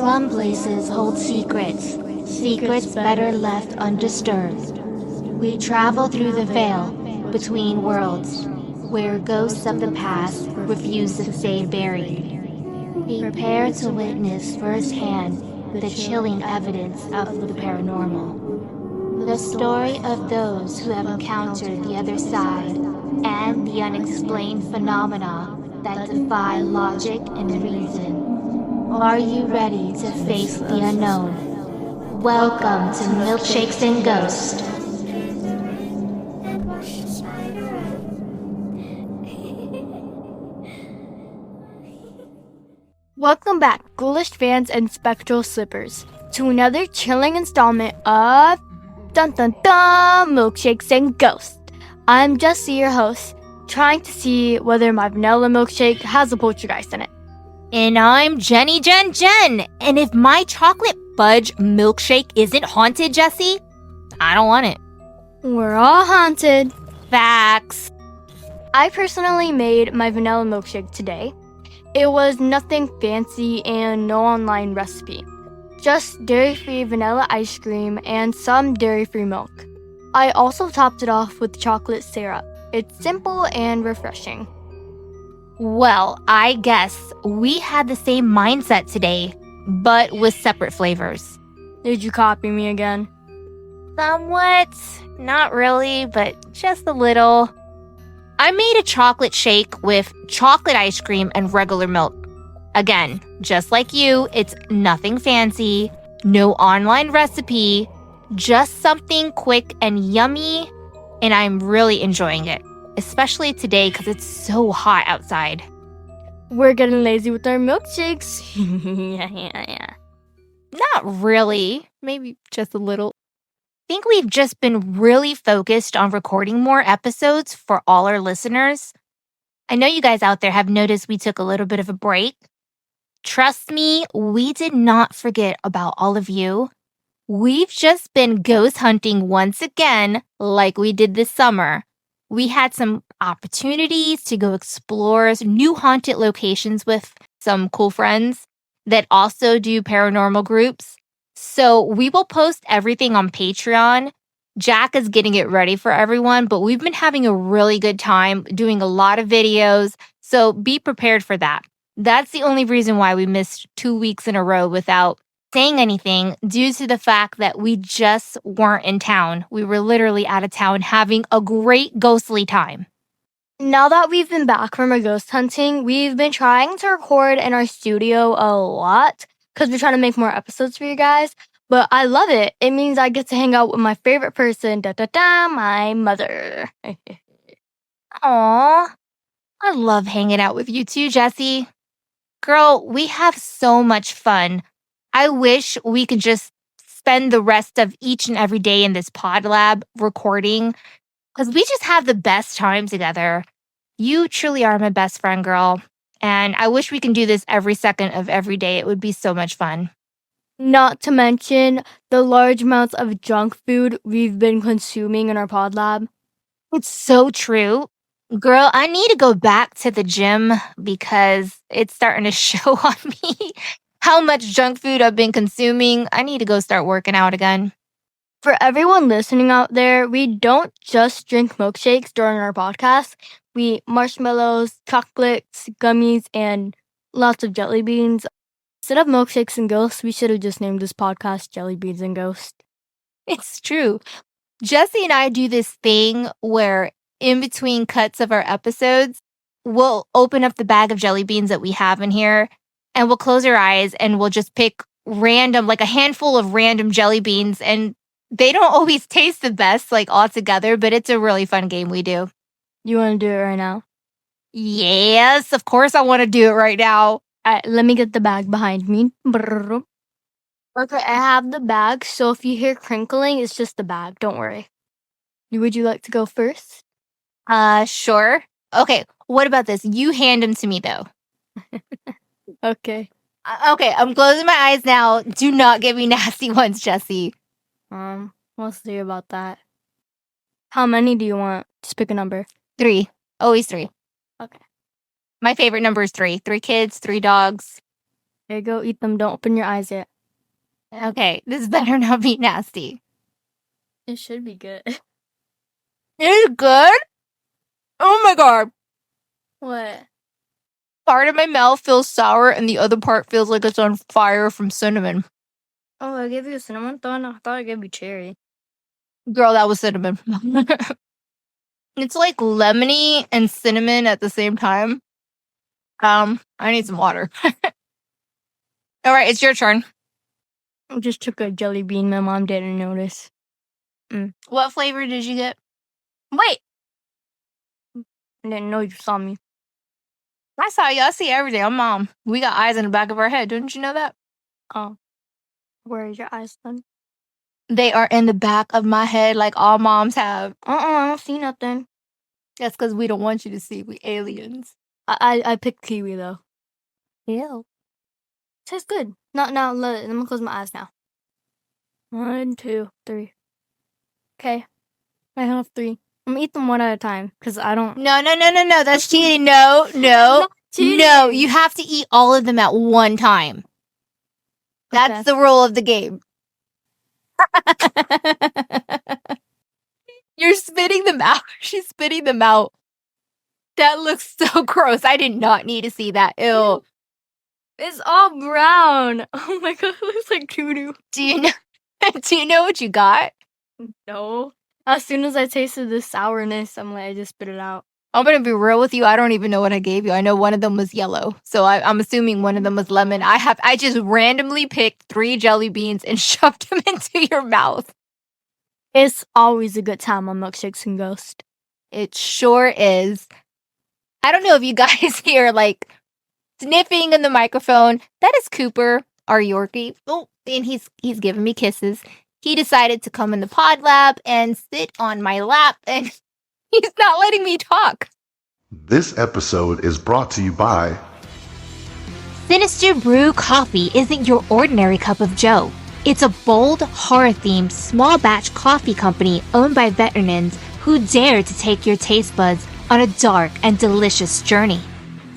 Some places hold secrets, secrets better left undisturbed. We travel through the veil between worlds, where ghosts of the past refuse to stay buried. Prepare to witness firsthand the chilling evidence of the paranormal. The story of those who have encountered the other side and the unexplained phenomena that defy logic and reason. Are you ready to face the unknown? Welcome to Milkshakes and Ghost. Welcome back, ghoulish fans and spectral slippers, to another chilling installment of Dun Dun Dun Milkshakes and Ghost. I'm Jessie, your host, trying to see whether my vanilla milkshake has a poltergeist in it. And I'm Jenny Jen. And if my chocolate fudge milkshake isn't haunted, Jessie, I don't want it. We're all haunted. Facts. I personally made my vanilla milkshake today. It was nothing fancy and no online recipe. Just dairy-free vanilla ice cream and some dairy-free milk. I also topped it off with chocolate syrup. It's simple and refreshing. Well, I guess we had the same mindset today, but with separate flavors. Did you copy me again? Somewhat. Not really, but just a little. I made a chocolate shake with chocolate ice cream and regular milk. Again, just like you, it's nothing fancy, no online recipe, just something quick and yummy, and I'm really enjoying it. Especially today because it's so hot outside. We're getting lazy with our milkshakes. Yeah. Not really. Maybe just a little. I think we've just been really focused on recording more episodes for all our listeners. I know you guys out there have noticed we took a little bit of a break. Trust me, we did not forget about all of you. We've just been ghost hunting once again like we did this summer. We had some opportunities to go explore new haunted locations with some cool friends that also do paranormal groups. So we will post everything on Patreon. Jack is getting it ready for everyone, but we've been having a really good time doing a lot of videos. So be prepared for that. That's the only reason why we missed 2 weeks in a row without saying anything, due to the fact that we just weren't in town. We were literally out of town having a great ghostly time. Now that we've been back from our ghost hunting, we've been trying to record in our studio a lot because we're trying to make more episodes for you guys. But I love it. It means I get to hang out with my favorite person, my mother. Aww. I love hanging out with you too, Jessie. Girl, we have so much fun. I wish we could just spend the rest of each and every day in this pod lab recording because we just have the best time together. You truly are my best friend, girl. And I wish we can do this every second of every day. It would be so much fun. Not to mention the large amounts of junk food we've been consuming in our pod lab. It's so true. Girl, I need to go back to the gym because it's starting to show on me how much junk food I've been consuming. I need to go start working out again. For everyone listening out there, we don't just drink milkshakes during our podcast. We eat marshmallows, chocolates, gummies, and lots of jelly beans. Instead of milkshakes and ghosts, we should have just named this podcast Jelly Beans and Ghosts. It's true. Jessie and I do this thing where in between cuts of our episodes, we'll open up the bag of jelly beans that we have in here and we'll close our eyes and we'll just pick random, like a handful of random jelly beans. And they don't always taste the best, like all together, but it's a really fun game we do. You want to do it right now? Yes, of course I want to do it right now. All right, let me get the bag behind me. Okay, I have the bag, so if you hear crinkling, it's just the bag. Don't worry. Would you like to go first? Sure. Okay, what about this? You hand them to me, though. Okay. Okay, I'm closing my eyes now. Do not give me nasty ones, Jessie. We'll see about that. How many do you want? Just pick a number. 3. Always 3. Okay. My favorite number is 3. 3 kids, 3 dogs. There you go, eat them. Don't open your eyes yet. Okay, this better not be nasty. It should be good. It's good? Oh my god. What? Part of my mouth feels sour and the other part feels like it's on fire from cinnamon. Oh, I gave you a cinnamon thorn? I thought I gave you cherry. Girl, that was cinnamon. It's like lemony and cinnamon at the same time. I need some water. All right, it's your turn. I just took a jelly bean. My mom didn't notice. What flavor did you get? Wait! I didn't know you saw me. I saw you. I see you every day. I'm Mom. We got eyes in the back of our head. Didn't you know that? Oh. Where is your eyes then? They are in the back of my head like all moms have. I don't see nothing. That's because we don't want you to see. We aliens. I picked kiwi though. Ew. Tastes good. Now, let me close my eyes now. 1, 2, 3. Okay. I have 3. I'm gonna eat them one at a time because I don't. No. That's cheating. No. Cheating. No, you have to eat all of them at one time. That's Okay. the rule of the game. You're spitting them out. She's spitting them out. That looks so gross. I did not need to see that. Ew. It's all brown. Oh my god, it looks like doo-doo. Do you know what you got? No. As soon as I tasted the sourness, I just spit it out. I'm gonna be real with you. I don't even know what I gave you. I know one of them was yellow, so I'm assuming one of them was lemon. I just randomly picked 3 jelly beans and shoved them into your mouth. It's always a good time on Milkshakes and Ghost. It sure is. I don't know if you guys hear like sniffing in the microphone. That is Cooper, our Yorkie. Oh, and he's giving me kisses. He decided to come in the pod lab and sit on my lap, and he's not letting me talk. This episode is brought to you by Sinister Brew Coffee isn't your ordinary cup of joe. It's a bold, horror-themed, small-batch coffee company owned by veterans who dare to take your taste buds on a dark and delicious journey.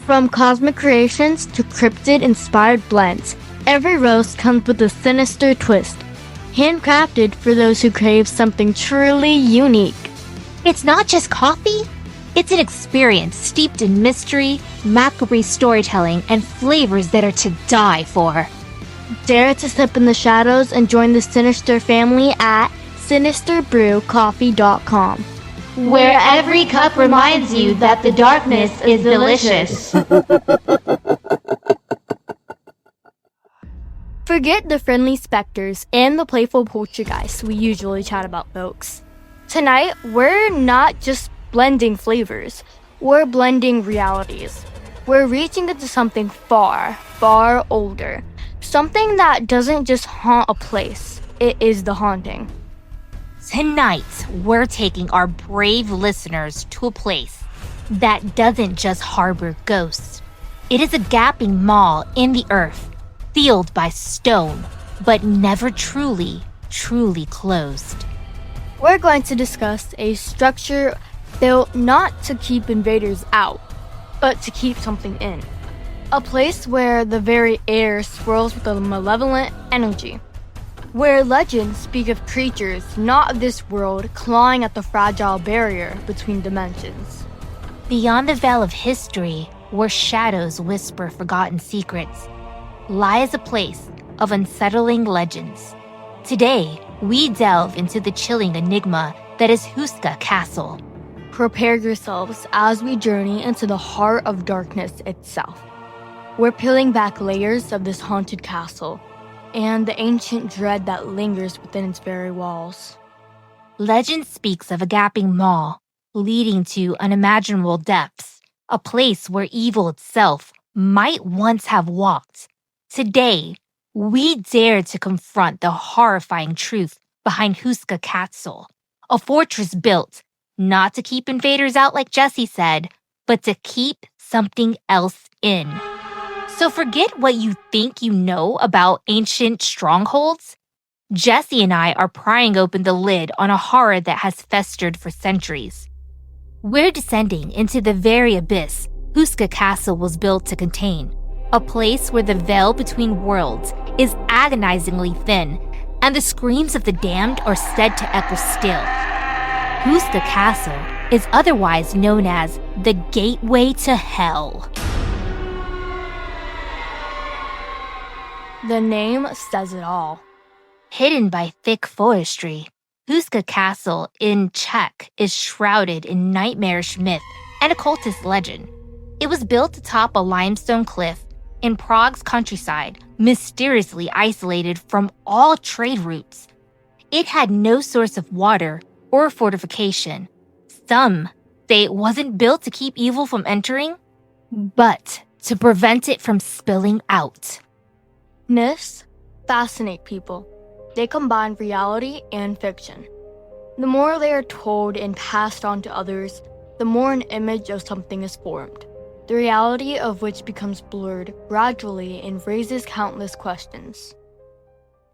From cosmic creations to cryptid-inspired blends, every roast comes with a sinister twist. Handcrafted for those who crave something truly unique. It's not just coffee. It's an experience steeped in mystery, macabre storytelling, and flavors that are to die for. Dare to sip in the shadows and join the Sinister family at sinisterbrewcoffee.com, where every cup reminds you that the darkness is delicious. Forget the friendly specters and the playful poltergeists we usually chat about, folks. Tonight, we're not just blending flavors, we're blending realities. We're reaching into something far, far older. Something that doesn't just haunt a place, it is the haunting. Tonight, we're taking our brave listeners to a place that doesn't just harbor ghosts. It is a gaping maw in the earth, sealed by stone, but never truly closed. We're going to discuss a structure built not to keep invaders out, but to keep something in. A place where the very air swirls with a malevolent energy. Where legends speak of creatures not of this world clawing at the fragile barrier between dimensions. Beyond the veil of history, where shadows whisper forgotten secrets, lies a place of unsettling legends. Today, we delve into the chilling enigma that is Houska Castle. Prepare yourselves as we journey into the heart of darkness itself. We're peeling back layers of this haunted castle and the ancient dread that lingers within its very walls. Legend speaks of a gaping maw leading to unimaginable depths, a place where evil itself might once have walked. Today, we dare to confront the horrifying truth behind Houska Castle, a fortress built not to keep invaders out like Jesse said, but to keep something else in. So forget what you think you know about ancient strongholds. Jesse and I are prying open the lid on a horror that has festered for centuries. We're descending into the very abyss Houska Castle was built to contain, a place where the veil between worlds is agonizingly thin, and the screams of the damned are said to echo still. Houska Castle is otherwise known as the Gateway to Hell. The name says it all. Hidden by thick forestry, Houska Castle in Czech is shrouded in nightmarish myth and occultist legend. It was built atop a limestone cliff in Prague's countryside, mysteriously isolated from all trade routes. It had no source of water or fortification. Some say it wasn't built to keep evil from entering, but to prevent it from spilling out. Myths fascinate people. They combine reality and fiction. The more they are told and passed on to others, the more an image of something is formed, the reality of which becomes blurred gradually and raises countless questions.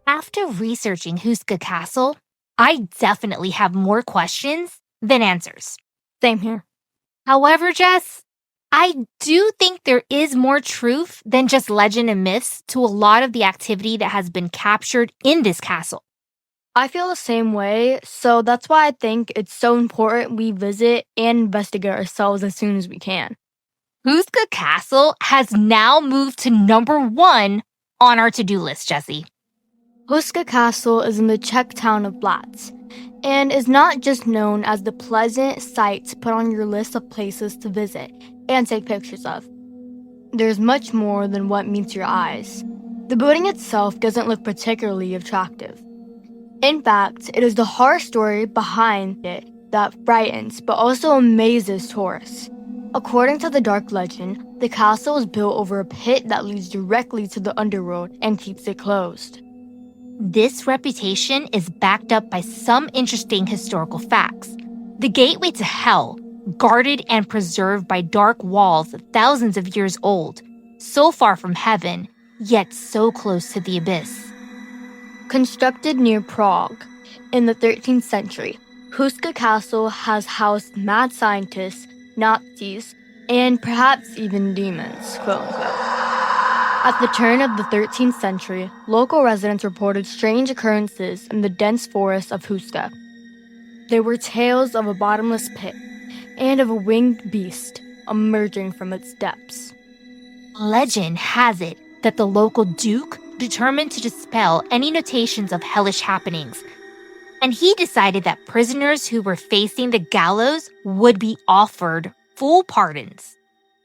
After researching Houska Castle, I definitely have more questions than answers. Same here. However, Jess, I do think there is more truth than just legend and myths to a lot of the activity that has been captured in this castle. I feel the same way, so that's why I think it's so important we visit and investigate ourselves as soon as we can. Houska Castle has now moved to number 1 on our to-do list, Jessie. Houska Castle is in the Czech town of Blatz, and is not just known as the pleasant sight to put on your list of places to visit and take pictures of. There's much more than what meets your eyes. The building itself doesn't look particularly attractive. In fact, it is the horror story behind it that frightens but also amazes tourists. According to the dark legend, the castle is built over a pit that leads directly to the underworld and keeps it closed. This reputation is backed up by some interesting historical facts. The gateway to hell, guarded and preserved by dark walls thousands of years old, so far from heaven, yet so close to the abyss. Constructed near Prague in the 13th century, Houska Castle has housed mad scientists, Nazis, and perhaps even demons, quote-unquote. At the turn of the 13th century, local residents reported strange occurrences in the dense forest of Houska. There were tales of a bottomless pit and of a winged beast emerging from its depths. Legend has it that the local duke determined to dispel any notations of hellish happenings, and he decided that prisoners who were facing the gallows would be offered full pardons.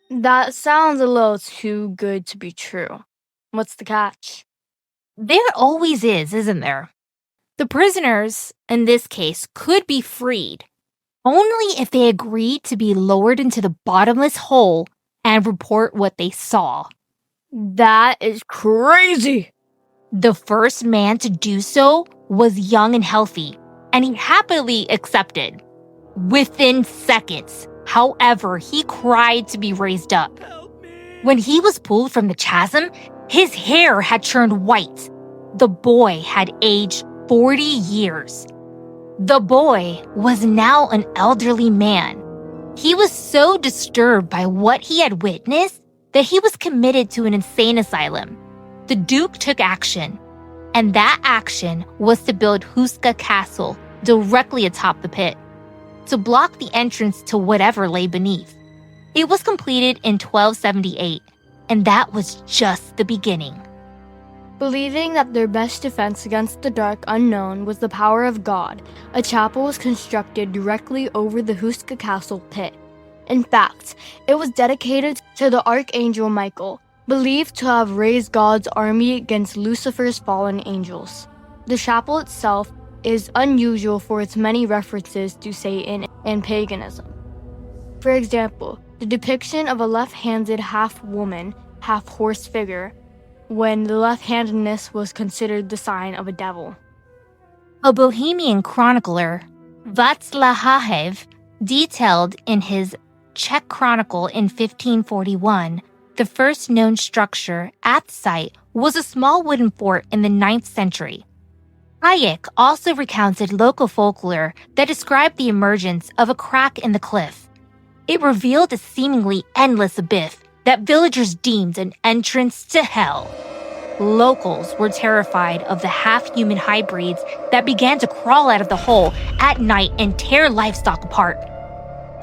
That sounds a little too good to be true. What's the catch? There always is, isn't there? The prisoners, in this case, could be freed only if they agreed to be lowered into the bottomless hole and report what they saw. That is crazy! The first man to do so was young and healthy, and he happily accepted. Within seconds, however, he cried to be raised up. When he was pulled from the chasm, his hair had turned white. The boy had aged 40 years. The boy was now an elderly man. He was so disturbed by what he had witnessed that he was committed to an insane asylum. The Duke took action, and that action was to build Houska Castle directly atop the pit, to block the entrance to whatever lay beneath. It was completed in 1278, and that was just the beginning. Believing that their best defense against the dark unknown was the power of God, a chapel was constructed directly over the Houska Castle pit. In fact, it was dedicated to the Archangel Michael, believed to have raised God's army against Lucifer's fallen angels. The chapel itself is unusual for its many references to Satan and paganism. For example, the depiction of a left-handed half-woman, half-horse figure, when the left-handedness was considered the sign of a devil. A Bohemian chronicler, Václav Havel, detailed in his Czech Chronicle in 1541, the first known structure at the site was a small wooden fort in the 9th century. Hayek also recounted local folklore that described the emergence of a crack in the cliff. It revealed a seemingly endless abyss that villagers deemed an entrance to hell. Locals were terrified of the half-human hybrids that began to crawl out of the hole at night and tear livestock apart.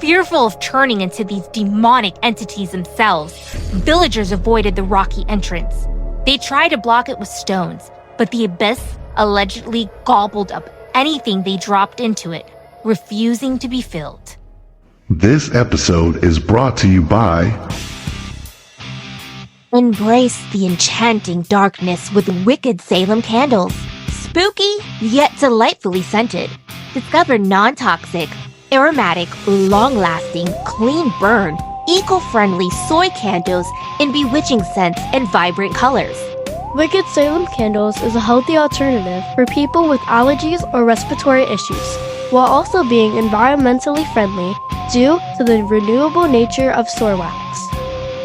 Fearful of turning into these demonic entities themselves, villagers avoided the rocky entrance. They tried to block it with stones, but the abyss allegedly gobbled up anything they dropped into it, refusing to be filled. This episode is brought to you by... Embrace the enchanting darkness with wicked Salem candles. Spooky, yet delightfully scented. Discover non-toxic, aromatic, long-lasting, clean burn, eco-friendly soy candles in bewitching scents and vibrant colors. Wicked Salem Candles is a healthy alternative for people with allergies or respiratory issues, while also being environmentally friendly due to the renewable nature of soy wax.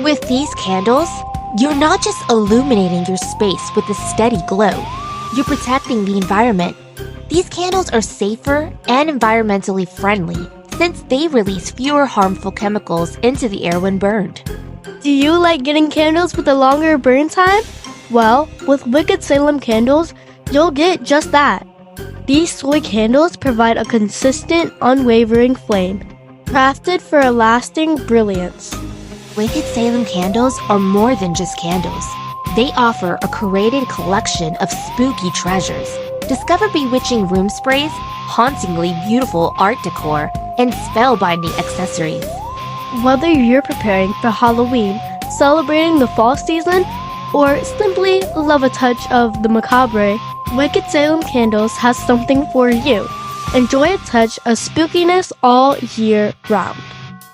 With these candles, you're not just illuminating your space with a steady glow, you're protecting the environment. These candles are safer and environmentally friendly since they release fewer harmful chemicals into the air when burned. Do you like getting candles with a longer burn time? Well, with Wicked Salem Candles, you'll get just that. These soy candles provide a consistent, unwavering flame, crafted for a lasting brilliance. Wicked Salem candles are more than just candles. They offer a curated collection of spooky treasures. Discover bewitching room sprays, hauntingly beautiful art decor, and spellbinding accessories. Whether you're preparing for Halloween, celebrating the fall season, or simply love a touch of the macabre, Wicked Salem Candles has something for you. Enjoy a touch of spookiness all year round.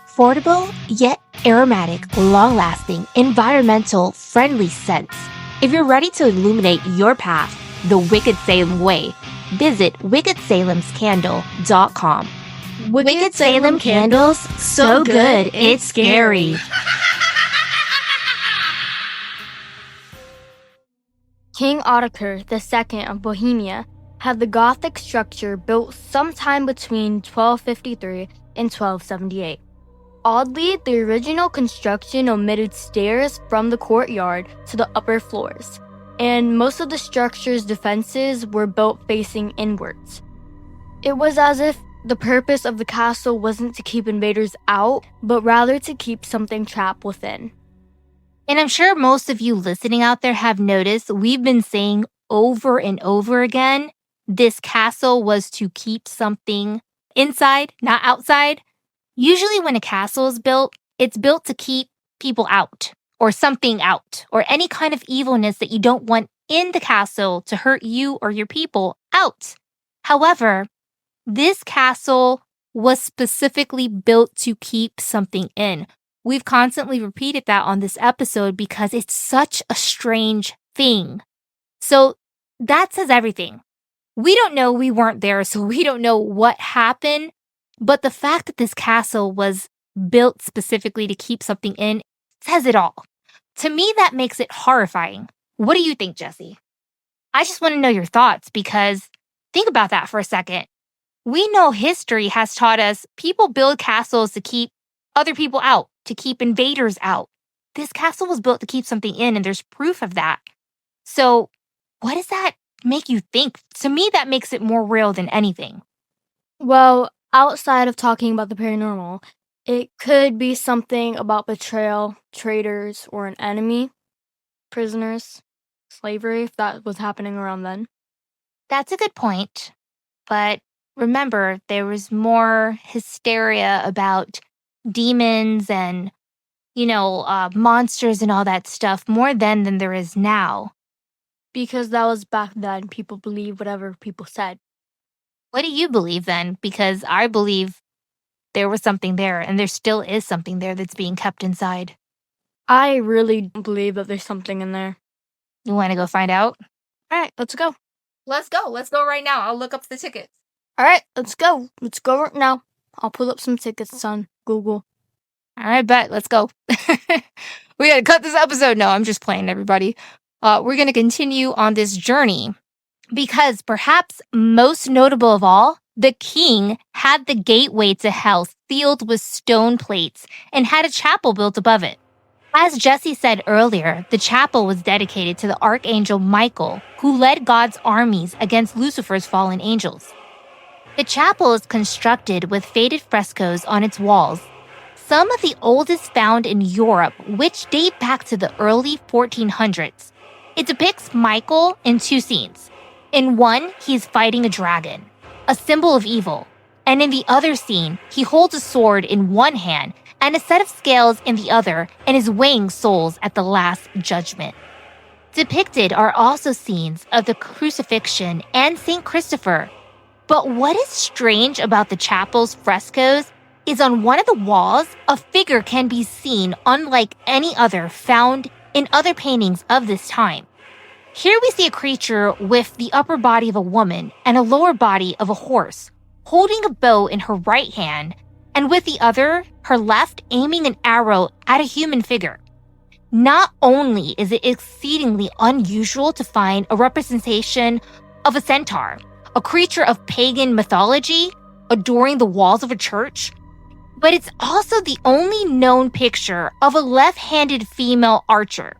Affordable, yet aromatic, long-lasting, environmental-friendly scents. If you're ready to illuminate your path the Wicked Salem way, visit wickedsalemscandle.com. Wicked Salem Candles, so good it's scary. King Ottokar II of Bohemia had the Gothic structure built sometime between 1253 and 1278. Oddly, the original construction omitted stairs from the courtyard to the upper floors, and most of the structure's defenses were built facing inwards. It was as if the purpose of the castle wasn't to keep invaders out, but rather to keep something trapped within. And I'm sure most of you listening out there have noticed we've been saying over and over again, this castle was to keep something inside, not outside. Usually when a castle is built, it's built to keep people out, or something out, or any kind of evilness that you don't want in the castle to hurt you or your people out. However, this castle was specifically built to keep something in. We've constantly repeated that on this episode because it's such a strange thing. So that says everything. We don't know, we weren't there, so we don't know what happened. But the fact that this castle was built specifically to keep something in says it all. To me, that makes it horrifying. What do you think, Jesse? I just want to know your thoughts because think about that for a second. We know history has taught us people build castles to keep other people out, to keep invaders out. This castle was built to keep something in, and there's proof of that. So what does that make you think? To me, that makes it more real than anything. Well, outside of talking about the paranormal, it could be something about betrayal, traitors, or an enemy, prisoners, slavery, if that was happening around then. That's a good point. But remember, there was more hysteria about demons and, monsters and all that stuff more then than there is now. Because that was back then. People believed whatever people said. What do you believe then? Because I believe there was something there, and there still is something there that's being kept inside. I really believe that there's something in there. You want to go find out? All right, let's go. Let's go. Let's go right now. I'll look up the tickets. All right, let's go. Let's go right now. I'll pull up some tickets on Google. All right, bet. Let's go. We got to cut this episode. No, I'm just playing, everybody. We're going to continue on this journey because perhaps most notable of all, the king had the gateway to hell sealed with stone plates and had a chapel built above it. As Jesse said earlier, the chapel was dedicated to the archangel Michael, who led God's armies against Lucifer's fallen angels. The chapel is constructed with faded frescoes on its walls, some of the oldest found in Europe, which date back to the early 1400s. It depicts Michael in two scenes. In one, he's fighting a dragon, a symbol of evil, and in the other scene, he holds a sword in one hand and a set of scales in the other and is weighing souls at the Last Judgment. Depicted are also scenes of the crucifixion and St. Christopher. But what is strange about the chapel's frescoes is on one of the walls, a figure can be seen unlike any other found in other paintings of this time. Here we see a creature with the upper body of a woman and a lower body of a horse, holding a bow in her right hand, and with the other, her left, aiming an arrow at a human figure. Not only is it exceedingly unusual to find a representation of a centaur, a creature of pagan mythology, adoring the walls of a church, but it's also the only known picture of a left-handed female archer.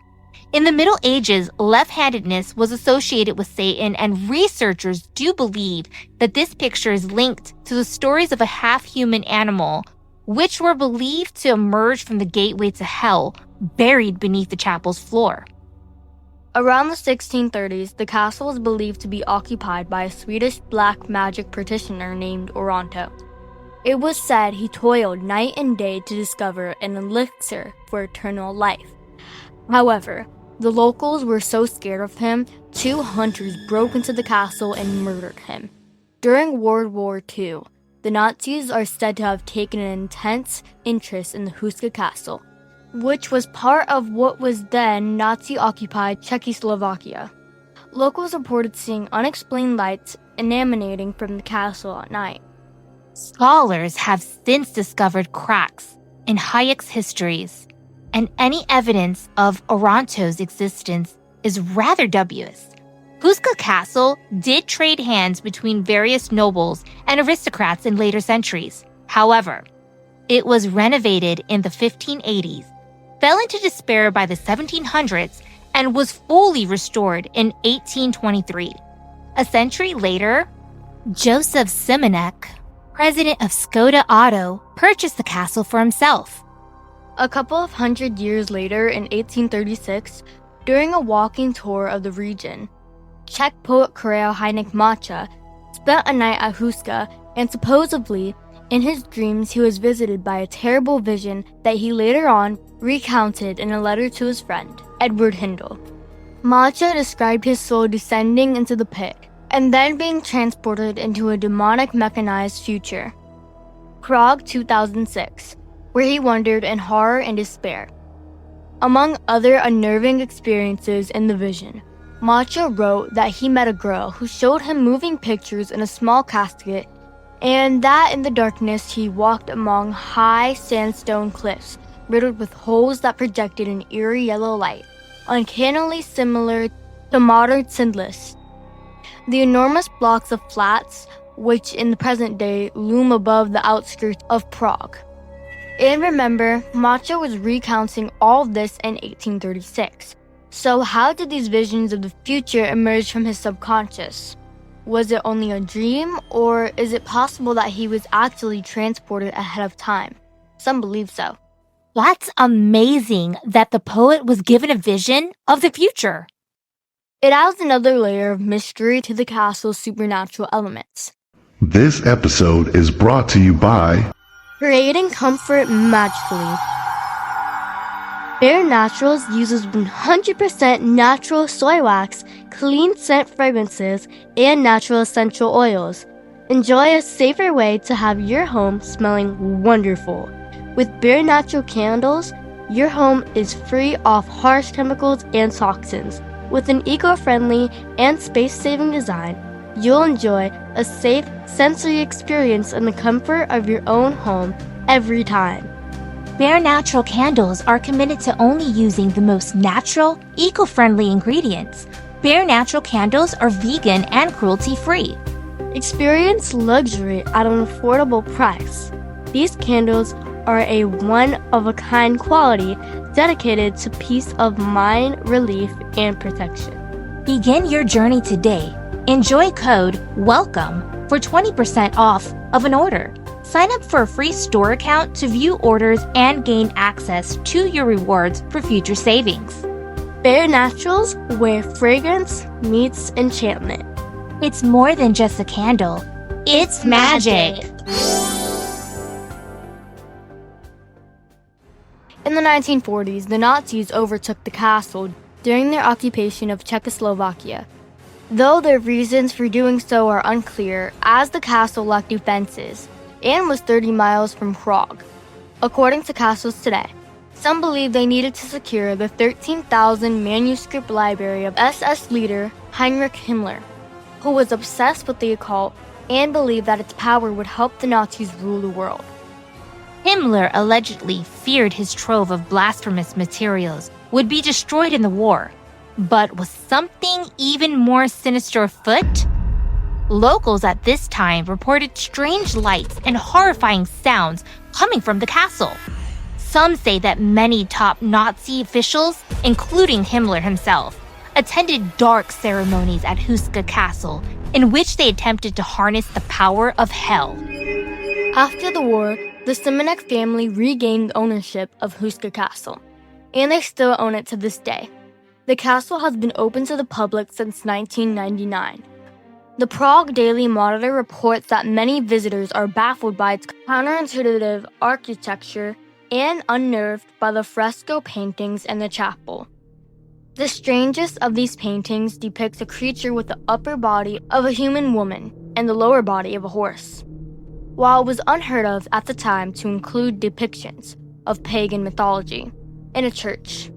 In the Middle Ages, left-handedness was associated with Satan, and researchers do believe that this picture is linked to the stories of a half-human animal, which were believed to emerge from the gateway to hell, buried beneath the chapel's floor. Around the 1630s, the castle was believed to be occupied by a Swedish black magic practitioner named Oronto. It was said he toiled night and day to discover an elixir for eternal life. However, the locals were so scared of him, 2 hunters broke into the castle and murdered him. During World War II, the Nazis are said to have taken an intense interest in the Houska Castle, which was part of what was then Nazi-occupied Czechoslovakia. Locals reported seeing unexplained lights emanating from the castle at night. Scholars have since discovered cracks in Hayek's histories, and any evidence of Oronto's existence is rather dubious. Houska Castle did trade hands between various nobles and aristocrats in later centuries. However, it was renovated in the 1580s, fell into despair by the 1700s, and was fully restored in 1823. A century later, Joseph Simonek, president of Skoda Auto, purchased the castle for himself. A couple of hundred years later, in 1836, during a walking tour of the region, Czech poet Karel Hynek Mácha spent a night at Houska, and supposedly, in his dreams, he was visited by a terrible vision that he later on recounted in a letter to his friend, Edward Hindle. Mácha described his soul descending into the pit, and then being transported into a demonic mechanized future. Prague 2006, where he wandered in horror and despair. Among other unnerving experiences in the vision, Mácha wrote that he met a girl who showed him moving pictures in a small casket, and that in the darkness he walked among high sandstone cliffs riddled with holes that projected an eerie yellow light, uncannily similar to modern Sindlis. The enormous blocks of flats, which in the present day loom above the outskirts of Prague. And remember, Mácha was recounting all of this in 1836. So how did these visions of the future emerge from his subconscious? Was it only a dream, or is it possible that he was actually transported ahead of time? Some believe so. That's amazing that the poet was given a vision of the future. It adds another layer of mystery to the castle's supernatural elements. This episode is brought to you by Creating comfort magically. Bare Naturals uses 100% natural soy wax, clean scent fragrances, and natural essential oils. Enjoy a safer way to have your home smelling wonderful. With Bare Natural candles, your home is free of harsh chemicals and toxins. With an eco-friendly and space-saving design, you'll enjoy a safe, sensory experience in the comfort of your own home every time. Bare Natural candles are committed to only using the most natural, eco-friendly ingredients. Bare Natural candles are vegan and cruelty-free. Experience luxury at an affordable price. These candles are a one one-of-a-kind quality dedicated to peace of mind, relief, and protection. Begin your journey today. Enjoy code WELCOME for 20% off of an order. Sign up for a free store account to view orders and gain access to your rewards for future savings. Bare Naturals, where fragrance meets enchantment. It's more than just a candle. It's magic. In the 1940s, the Nazis overtook the castle during their occupation of Czechoslovakia. Though their reasons for doing so are unclear, as the castle lacked defenses and was 30 miles from Prague. According to castles today, some believe they needed to secure the 13,000 manuscript library of SS leader Heinrich Himmler, who was obsessed with the occult and believed that its power would help the Nazis rule the world. Himmler allegedly feared his trove of blasphemous materials would be destroyed in the war. But was something even more sinister afoot? Locals at this time reported strange lights and horrifying sounds coming from the castle. Some say that many top Nazi officials, including Himmler himself, attended dark ceremonies at Houska Castle in which they attempted to harness the power of hell. After the war, the Simonek family regained ownership of Houska Castle, and they still own it to this day. The castle has been open to the public since 1999. The Prague Daily Monitor reports that many visitors are baffled by its counterintuitive architecture and unnerved by the fresco paintings in the chapel. The strangest of these paintings depicts a creature with the upper body of a human woman and the lower body of a horse. While it was unheard of at the time to include depictions of pagan mythology in a church,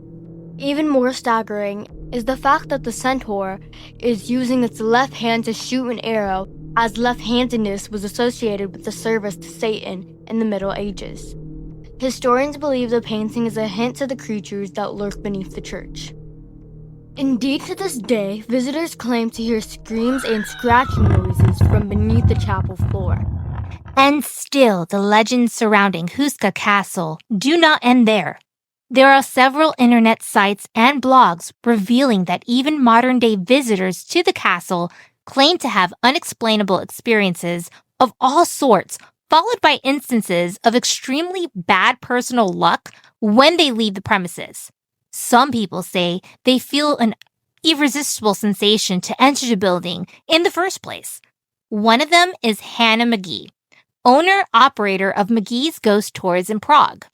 even more staggering is the fact that the centaur is using its left hand to shoot an arrow, as left-handedness was associated with the service to Satan in the Middle Ages. Historians believe the painting is a hint to the creatures that lurk beneath the church. Indeed, to this day, visitors claim to hear screams and scratching noises from beneath the chapel floor. And still, the legends surrounding Houska Castle do not end there. There are several internet sites and blogs revealing that even modern-day visitors to the castle claim to have unexplainable experiences of all sorts, followed by instances of extremely bad personal luck when they leave the premises. Some people say they feel an irresistible sensation to enter the building in the first place. One of them is Hannah McGee, owner-operator of McGee's Ghost Tours in Prague,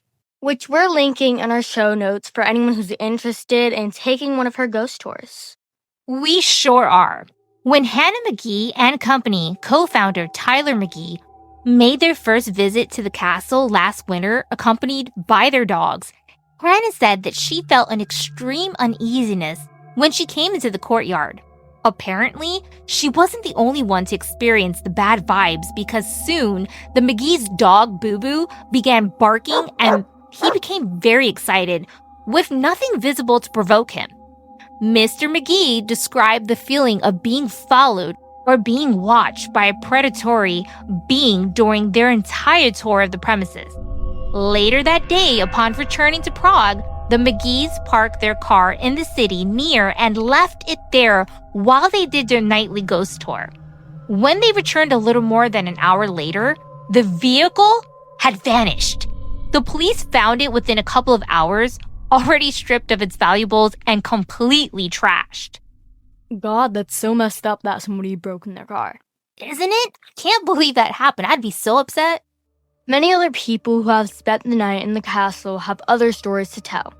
which we're linking in our show notes for anyone who's interested in taking one of her ghost tours. We sure are. When Hannah McGee and company co-founder Tyler McGee made their first visit to the castle last winter accompanied by their dogs, Hannah said that she felt an extreme uneasiness when she came into the courtyard. Apparently, she wasn't the only one to experience the bad vibes because soon the McGee's dog Boo Boo began barking and he became very excited, with nothing visible to provoke him. Mr. McGee described the feeling of being followed or being watched by a predatory being during their entire tour of the premises. Later that day, upon returning to Prague, the McGees parked their car in the city near and left it there while they did their nightly ghost tour. When they returned a little more than an hour later, the vehicle had vanished. The police found it within a couple of hours, already stripped of its valuables and completely trashed. God, that's so messed up that somebody broke in their car. Isn't it? I can't believe that happened. I'd be so upset. Many other people who have spent the night in the castle have other stories to tell,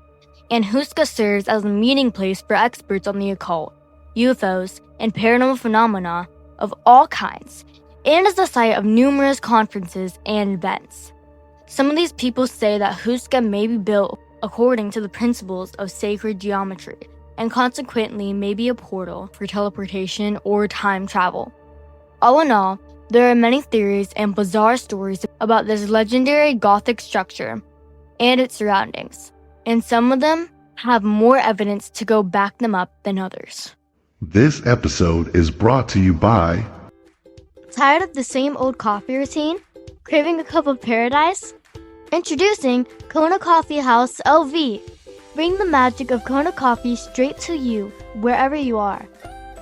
and Houska serves as a meeting place for experts on the occult, UFOs, and paranormal phenomena of all kinds, and is the site of numerous conferences and events. Some of these people say that Houska may be built according to the principles of sacred geometry, and consequently may be a portal for teleportation or time travel. All in all, there are many theories and bizarre stories about this legendary Gothic structure and its surroundings, and some of them have more evidence to go back them up than others. This episode is brought to you by... Tired of the same old coffee routine? Craving a cup of paradise? Introducing Kona Coffee House LV. Bring the magic of Kona coffee straight to you, wherever you are.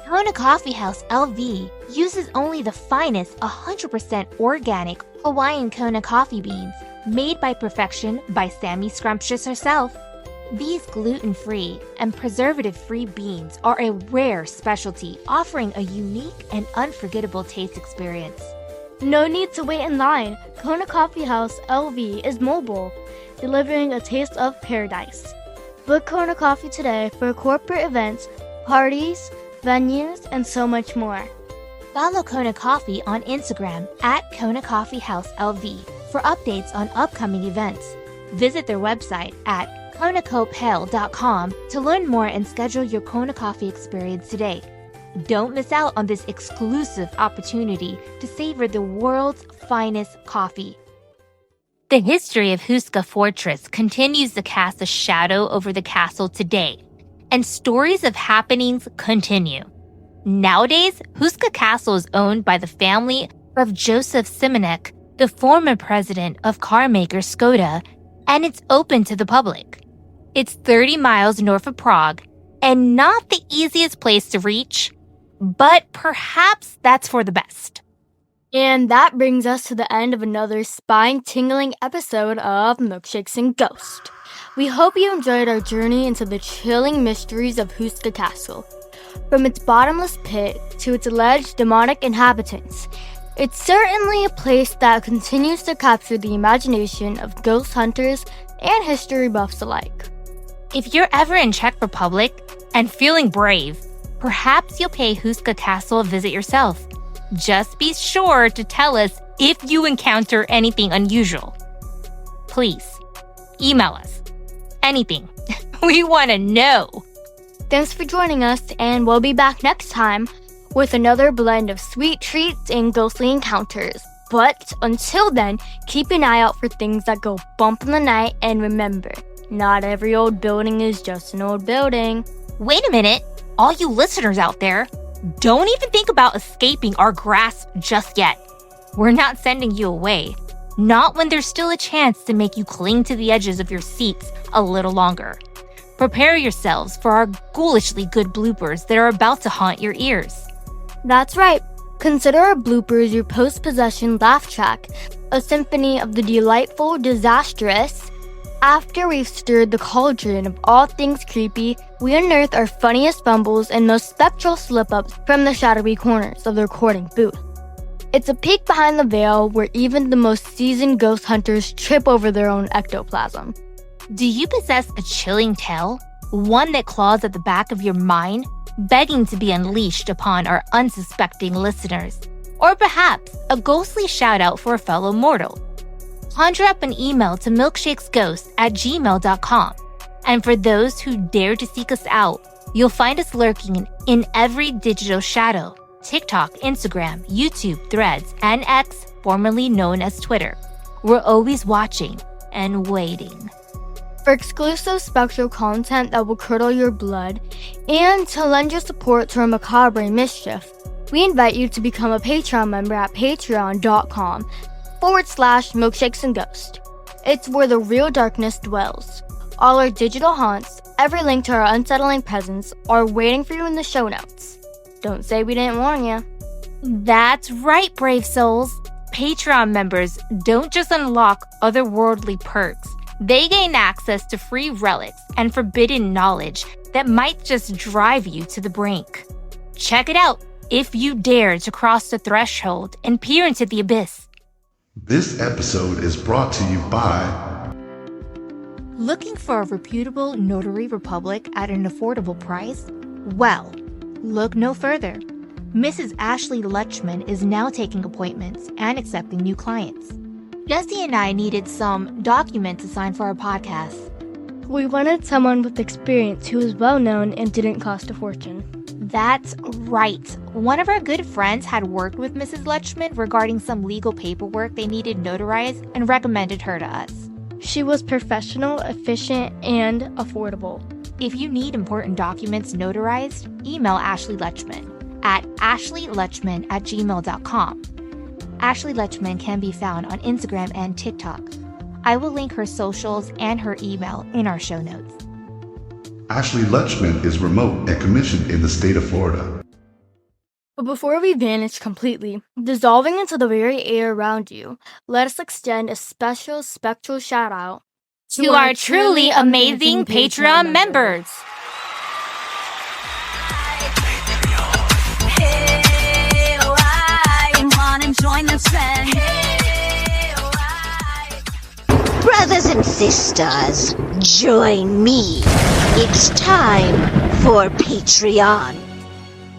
Kona Coffee House LV uses only the finest 100% organic Hawaiian Kona coffee beans, made by perfection by Sammy Scrumptious herself. These gluten-free and preservative-free beans are a rare specialty, offering a unique and unforgettable taste experience. No need to wait in line. Kona Coffee House LV is mobile, delivering a taste of paradise. Book Kona Coffee today for corporate events, parties, venues, and so much more. Follow Kona Coffee on Instagram at Kona Coffee House LV for updates on upcoming events. Visit their website at konacopel.com to learn more and schedule your Kona Coffee experience today. Don't miss out on this exclusive opportunity to savor the world's finest coffee. The history of Houska Fortress continues to cast a shadow over the castle today, and stories of happenings continue. Nowadays, Houska Castle is owned by the family of Joseph Simonek, the former president of car maker Skoda, and it's open to the public. It's 30 miles north of Prague, and not the easiest place to reach, but perhaps that's for the best. And that brings us to the end of another spine-tingling episode of Milkshakes and Ghost. We hope you enjoyed our journey into the chilling mysteries of Houska Castle. From its bottomless pit to its alleged demonic inhabitants, it's certainly a place that continues to capture the imagination of ghost hunters and history buffs alike. If you're ever in Czech Republic and feeling brave, perhaps you'll pay Houska Castle a visit yourself. Just be sure to tell us if you encounter anything unusual. Please, email us. Anything. We want to know. Thanks for joining us, and we'll be back next time with another blend of sweet treats and ghostly encounters. But until then, keep an eye out for things that go bump in the night, and remember, not every old building is just an old building. Wait a minute. All you listeners out there, don't even think about escaping our grasp just yet. We're not sending you away. Not when there's still a chance to make you cling to the edges of your seats a little longer. Prepare yourselves for our ghoulishly good bloopers that are about to haunt your ears. That's right. Consider our bloopers your post-possession laugh track, a symphony of the delightful, disastrous. After we've stirred the cauldron of all things creepy, we unearth our funniest fumbles and most spectral slip-ups from the shadowy corners of the recording booth. It's a peek behind the veil where even the most seasoned ghost hunters trip over their own ectoplasm. Do you possess a chilling tale? One that claws at the back of your mind, begging to be unleashed upon our unsuspecting listeners? Or perhaps a ghostly shout-out for a fellow mortal? Conjure up an email to milkshakesghost@gmail.com. And for those who dare to seek us out, you'll find us lurking in every digital shadow: TikTok, Instagram, YouTube, Threads, and X, formerly known as Twitter. We're always watching and waiting. For exclusive spectral content that will curdle your blood, and to lend your support to our macabre mischief, we invite you to become a Patreon member at patreon.com/Milkshakes and Ghost. It's where the real darkness dwells. All our digital haunts, every link to our unsettling presence, are waiting for you in the show notes. Don't say we didn't warn you. That's right, brave souls. Patreon members don't just unlock otherworldly perks. They gain access to free relics and forbidden knowledge that might just drive you to the brink. Check it out if you dare to cross the threshold and peer into the abyss. This episode is brought to you by... Looking for a reputable notary republic at an affordable price? Well, look no further. Mrs. Ashley Lutchman is now taking appointments and accepting new clients. Jesse and I needed some documents to sign for our podcast. We wanted someone with experience who was well known and didn't cost a fortune. That's right. One of our good friends had worked with Mrs. Lutchman regarding some legal paperwork they needed notarized and recommended her to us. She was professional, efficient, and affordable. If you need important documents notarized, email Ashley Lutchman at ashleylutchman@gmail.com. Ashley Lutchman can be found on Instagram and TikTok. I will link her socials and her email in our show notes. Ashley Lutchman is remote and commissioned in the state of Florida. But before we vanish completely, dissolving into the very air around you, let us extend a special spectral shout out To our truly amazing Patreon members. Hey, alright, join the trend. Brothers and sisters, join me. It's time for Patreon.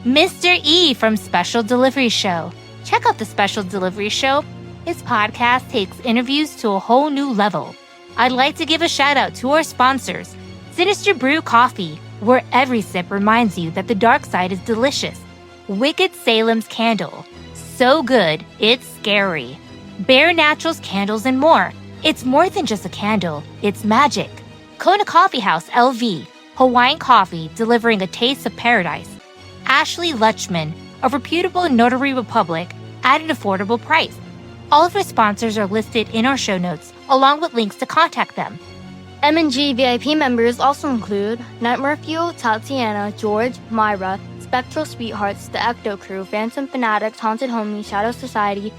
Mr.E from Special Delivery Show. Check out the Special Delivery Show. His podcast takes interviews to a whole new level. I'd like to give a shout out to our sponsors, Sinister Brew Coffee, where every sip reminds you that the dark side is delicious. Wicked Salem's Candle, so good, it's scary. Bare Naturals Candles and more. It's more than just a candle, it's magic. Kona Coffee House LV, Hawaiian coffee delivering a taste of paradise. Ashley Lutchman, a reputable notary public at an affordable price. All of our sponsors are listed in our show notes, along with links to contact them. M&G VIP members also include Nightmare Fuel, Tatiana, George, Myra, Spectral Sweethearts, The Ecto Crew, Phantom Fanatics, Haunted Homie, Shadow Society,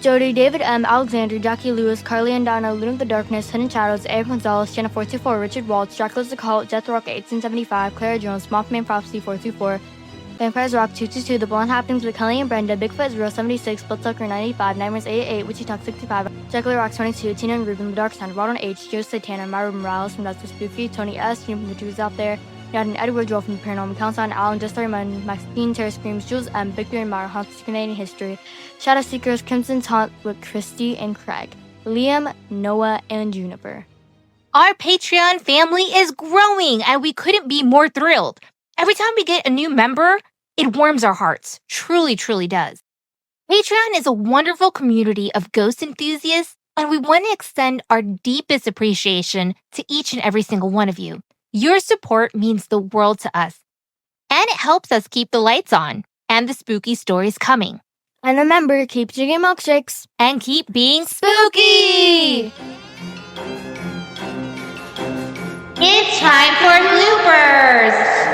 Jody, David M., Alexander, Jackie Lewis, Carly and Donna, Loon of the Darkness, Hidden Shadows, Eric Gonzalez, Jenna 424, Richard Waltz, Dracula's the Cult, Death Rock 1875, Clara Jones, Mothman Prophecy 424, Vampires Rock 222, The Blonde Happenings with Kelly and Brenda, Bigfoot Zero 76, Bloodsucker 95, Nightmares 888, Witchy Talk 65, Juggler Rock 22, Tina and Ruben, The Dark Side, Rodon H, Joe Satana, Myra Morales from That's So Spooky, Tony S., you know from the Jews out there, Yadin Edward Joel from the Paranormal Countdown, Alan Just Raymond, Maxine Terror Screams, Jules M., Victor and Myra Haunts Canadian History, Shadow Seekers, Crimson Taunt with Christy and Craig, Liam, Noah, and Juniper. Our Patreon family is growing, and we couldn't be more thrilled. Every time we get a new member, it warms our hearts. Truly, truly does. Patreon is a wonderful community of ghost enthusiasts, and we want to extend our deepest appreciation to each and every single one of you. Your support means the world to us, and it helps us keep the lights on and the spooky stories coming. And remember, keep drinking milkshakes And keep being spooky! It's time for bloopers!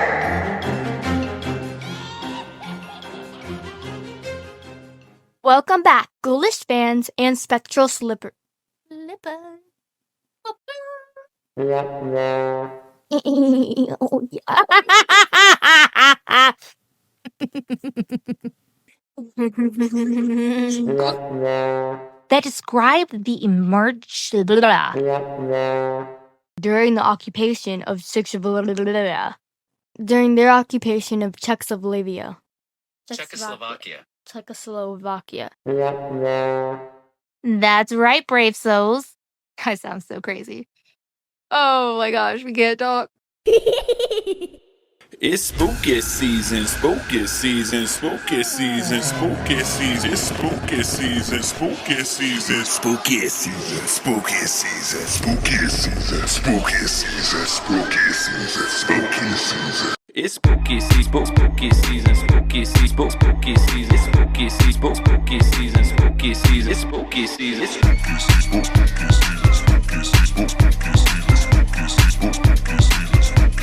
Welcome back, ghoulish fans and spectral slippers. Oh, yeah. That describe the During the occupation of During their occupation of Czechoslovakia. Czechoslovakia. That's right, brave souls. I sound so crazy. Oh my gosh, we can't talk. It's spooky season, spooky season, spooky season, spooky season, spooky season, spooky season, spooky season, spooky season, spooky season, spooky season, spooky season, spooky season. It's spooky season, spooky season, spooky season, spooky season, spooky season, spooky season, spooky season, it's spooky season, it's spooky season, spooky season, spooky season, spooky season, spooky season, spooky season, spooky season, spooky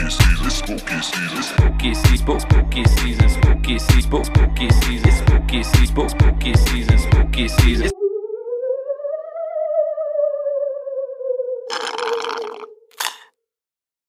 season, spooky season, spooky season, spooky season, spooky season, spooky